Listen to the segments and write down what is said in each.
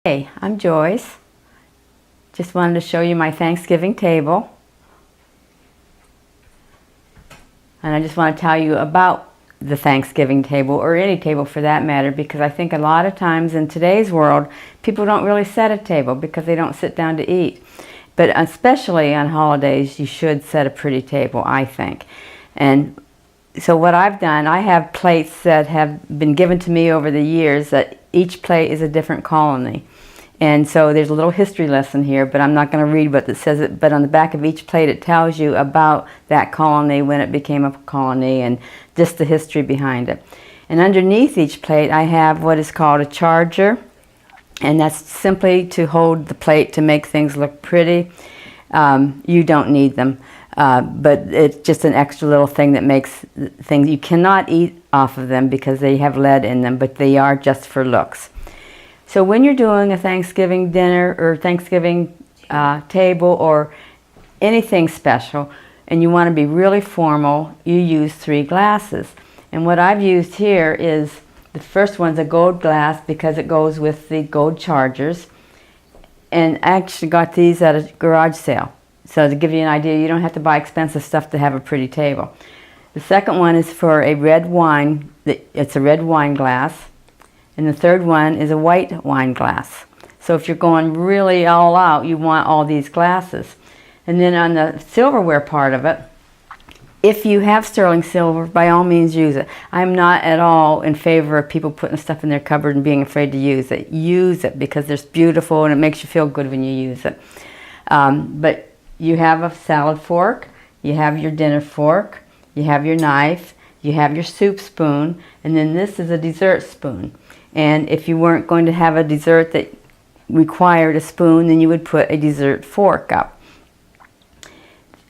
Hey, I'm Joyce. Just wanted to show you my Thanksgiving table. And I just want to tell you about the Thanksgiving table, or any table for that matter, because I think a lot of times in today's world, people don't really set a table because they don't sit down to eat. But especially on holidays, you should set a pretty table, I think. And so what I've done, I have plates that have been given to me over the years that each plate is a different colony. And so there's a little history lesson here, but I'm not going to read what it says. But on the back of each plate it tells you about that colony, when it became a colony, and just the history behind it. And underneath each plate I have what is called a charger. And that's simply to hold the plate to make things look pretty. You don't need them. But it's just an extra little thing that makes things, you cannot eat off of them because they have lead in them, but they are just for looks. So when you're doing a Thanksgiving dinner or Thanksgiving table or anything special, and you want to be really formal, you use 3 glasses. And what I've used here is, the first one's a gold glass because it goes with the gold chargers. And I actually got these at a garage sale. So to give you an idea, you don't have to buy expensive stuff to have a pretty table. The second one is for a red wine. It's a red wine glass. And the third one is a white wine glass. So if you're going really all out, you want all these glasses. And then on the silverware part of it, if you have sterling silver, by all means use it. I'm not at all in favor of people putting stuff in their cupboard and being afraid to use it. Use it because it's beautiful and it makes you feel good when you use it. But you have a salad fork, you have your dinner fork, you have your knife, you have your soup spoon, and then this is a dessert spoon. And if you weren't going to have a dessert that required a spoon, then you would put a dessert fork up.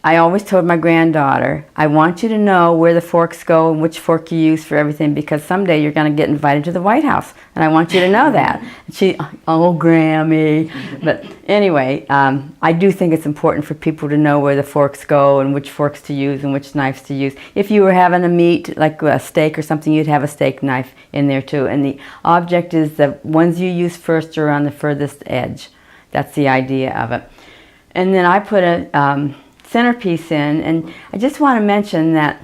I always told my granddaughter, I want you to know where the forks go and which fork you use for everything, because someday you're going to get invited to the White House, and I want you to know that. And she, oh, Grammy. But anyway, I do think it's important for people to know where the forks go and which forks to use and which knives to use. If you were having a meat, like a steak or something, you'd have a steak knife in there too. And the object is the ones you use first are on the furthest edge. That's the idea of it. And then I put a centerpiece in, and I just want to mention that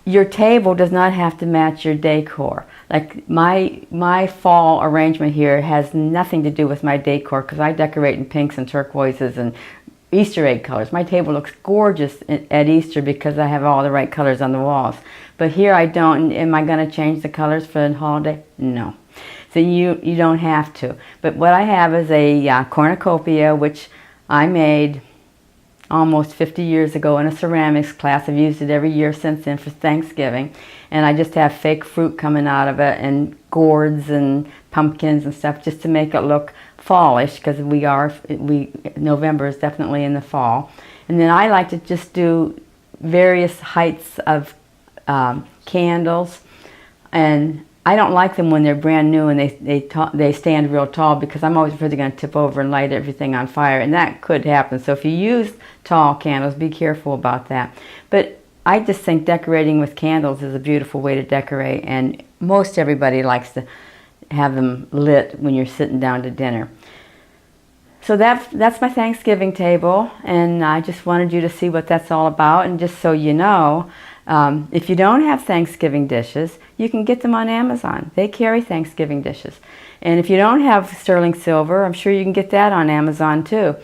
your table does not have to match your decor. Like my fall arrangement here has nothing to do with my decor, because I decorate in pinks and turquoises and Easter egg colors. My table looks gorgeous at Easter because I have all the right colors on the walls. But here I don't. Am I going to change the colors for the holiday? No. So you don't have to. But what I have is a cornucopia, which I made almost 50 years ago in a ceramics class. I've used it every year since then for Thanksgiving. And I just have fake fruit coming out of it, and gourds and pumpkins and stuff, just to make it look fallish, because November is definitely in the fall. And then I like to just do various heights of candles. And I don't like them when they're brand new and they stand real tall, because I'm always afraid they're going to tip over and light everything on fire, and that could happen. So if you use tall candles, be careful about that. But I just think decorating with candles is a beautiful way to decorate, and most everybody likes to have them lit when you're sitting down to dinner. So that's my Thanksgiving table, and I just wanted you to see what that's all about. And just so you know, if you don't have Thanksgiving dishes, you can get them on Amazon. They carry Thanksgiving dishes. And if you don't have sterling silver, I'm sure you can get that on Amazon too.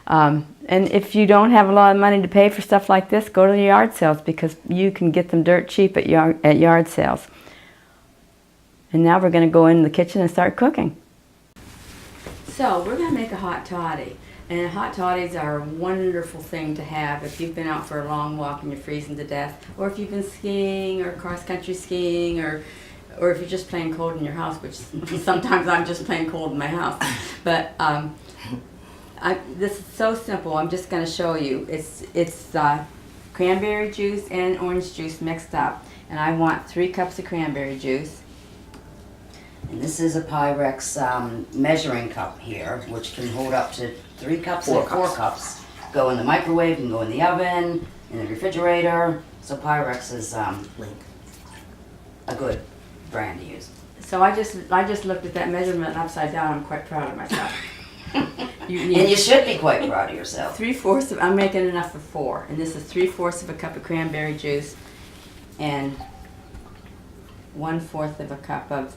And if you don't have a lot of money to pay for stuff like this, go to the yard sales, because you can get them dirt cheap at yard sales. And now we're going to go in the kitchen and start cooking. So we're going to make a hot toddy. And hot toddies are a wonderful thing to have if you've been out for a long walk and you're freezing to death, or if you've been skiing or cross-country skiing, or if you're just plain cold in your house, which sometimes I'm just plain cold in my house. But this is so simple. I'm just going to show you. It's cranberry juice and orange juice mixed up. And I want 3 cups of cranberry juice. And this is a Pyrex measuring cup here, which can hold up to 3 cups or 4 cups. Go in the microwave, can go in the oven, in the refrigerator. So Pyrex is a good brand to use. So I just looked at that measurement upside down. I'm quite proud of myself. You And you should be quite proud of yourself. 3/4 of, I'm making enough for 4, and this is 3/4 of a cup of cranberry juice and 1/4 of a cup of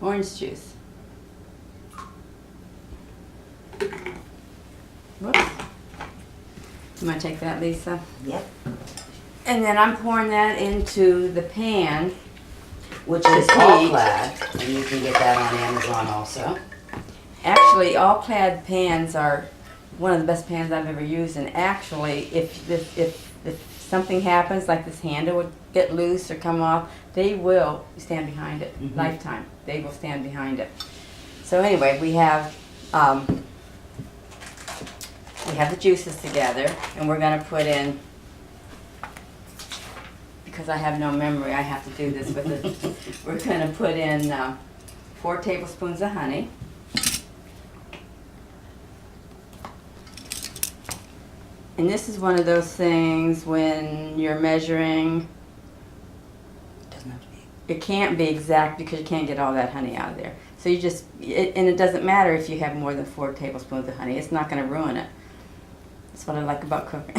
orange juice. Whoops. You want to take that, Lisa? Yep. And then I'm pouring that into the pan. Which is all clad, and you can get that on Amazon also. Actually, all clad pans are one of the best pans I've ever used. And actually, if something happens, like this handle would get loose or come off, they will stand behind it. Mhm. Lifetime, they will stand behind it. So anyway, we have the juices together, and we're going to put in. Because I have no memory, I have to do this with it. We're going to put in 4 tablespoons of honey. And this is one of those things when you're measuring, Doesn't have to be. it can't be exact because you can't get all that honey out of there. So you just, and it doesn't matter if you have more than 4 tablespoons of honey. It's not going to ruin it. That's what I like about cooking.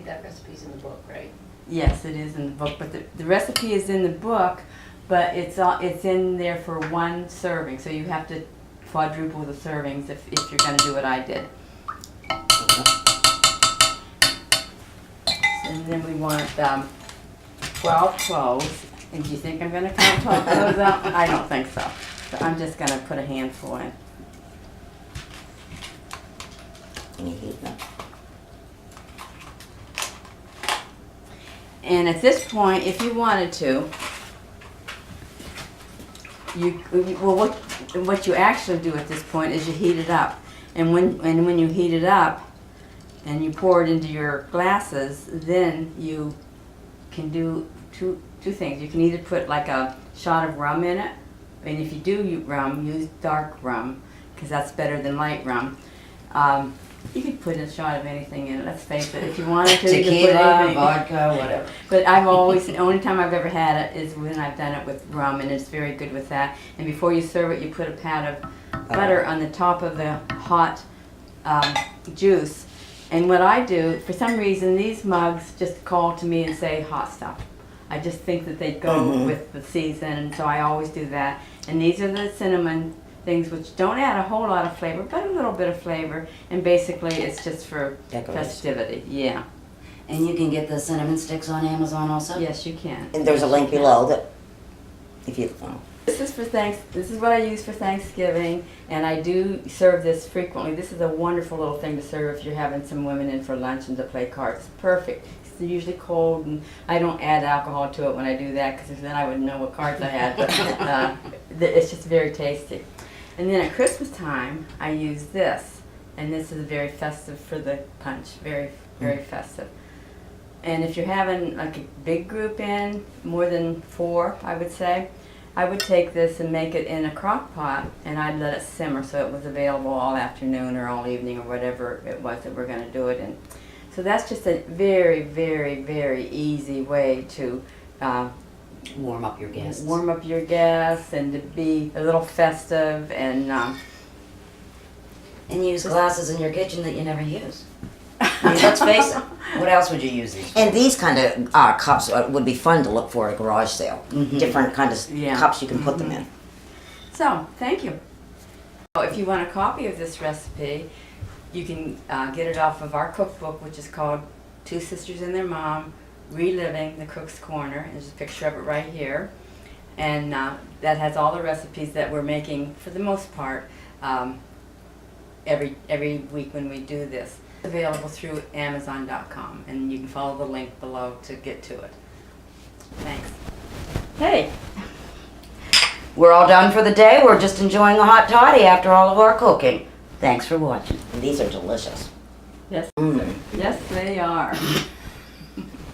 That recipe's in the book, right? Yes, it is in the book, but the recipe is in the book, but it's in there for 1 serving, so you have to quadruple the servings if you're going to do what I did. And then we want 12 cloves. And do you think I'm going to count 12 cloves out? I don't think so. So I'm just going to put a handful in. Can you heat them? And at this point, if you wanted to, what you actually do at this point is you heat it up. And when you heat it up and you pour it into your glasses, then you can do two things. You can either put like a shot of rum in it, and if you do use rum, use dark rum, because that's better than light rum. You could put a shot of anything in it, let's face it. If you wanted to, you could put Tequila, anything. vodka, whatever. But I've always, the only time I've ever had it is when I've done it with rum, and it's very good with that. And before you serve it, you put a pat of butter on the top of the hot juice. And what I do, for some reason, these mugs just call to me and say hot stuff. I just think that they go with the season, and so I always do that. And these are the cinnamon things, which don't add a whole lot of flavor, but a little bit of flavor. And basically, it's just for festivity. Yeah. And you can get the cinnamon sticks on Amazon also? Yes, you can. And there's a link below that, if you, This is for This is what I use for Thanksgiving, and I do serve this frequently. This is a wonderful little thing to serve if you're having some women in for lunch and to play cards. It's perfect. It's usually cold, and I don't add alcohol to it when I do that, because then I wouldn't know what cards I had. But it's just very tasty. And then at Christmas time, I use this, and this is very festive for the punch. Very, very festive. And if you're having like a big group in, more than 4, I would say, I would take this and make it in a crock pot, and I'd let it simmer so it was available all afternoon or all evening or whatever it was that we're going to do it in. So that's just a very, very, very easy way to Warm up your guests. warm up your guests and to be a little festive and And use glasses in your kitchen that you never use. I mean, let's face it. What else would you use these for? and these kind of cups would be fun to look for at a garage sale. Different kind of Yeah. cups you can put them in. So, thank you. If you want a copy of this recipe, you can get it off of our cookbook, which is called Two Sisters and Their Mom, Reliving the Cook's Corner. There's a picture of it right here. And that has all the recipes that we're making, for the most part, every week when we do this. It's available through Amazon.com, and you can follow the link below to get to it. Thanks. Hey! We're all done for the day. We're just enjoying a hot toddy after all of our cooking. Thanks for watching. And these are delicious. Yes, yes, they are.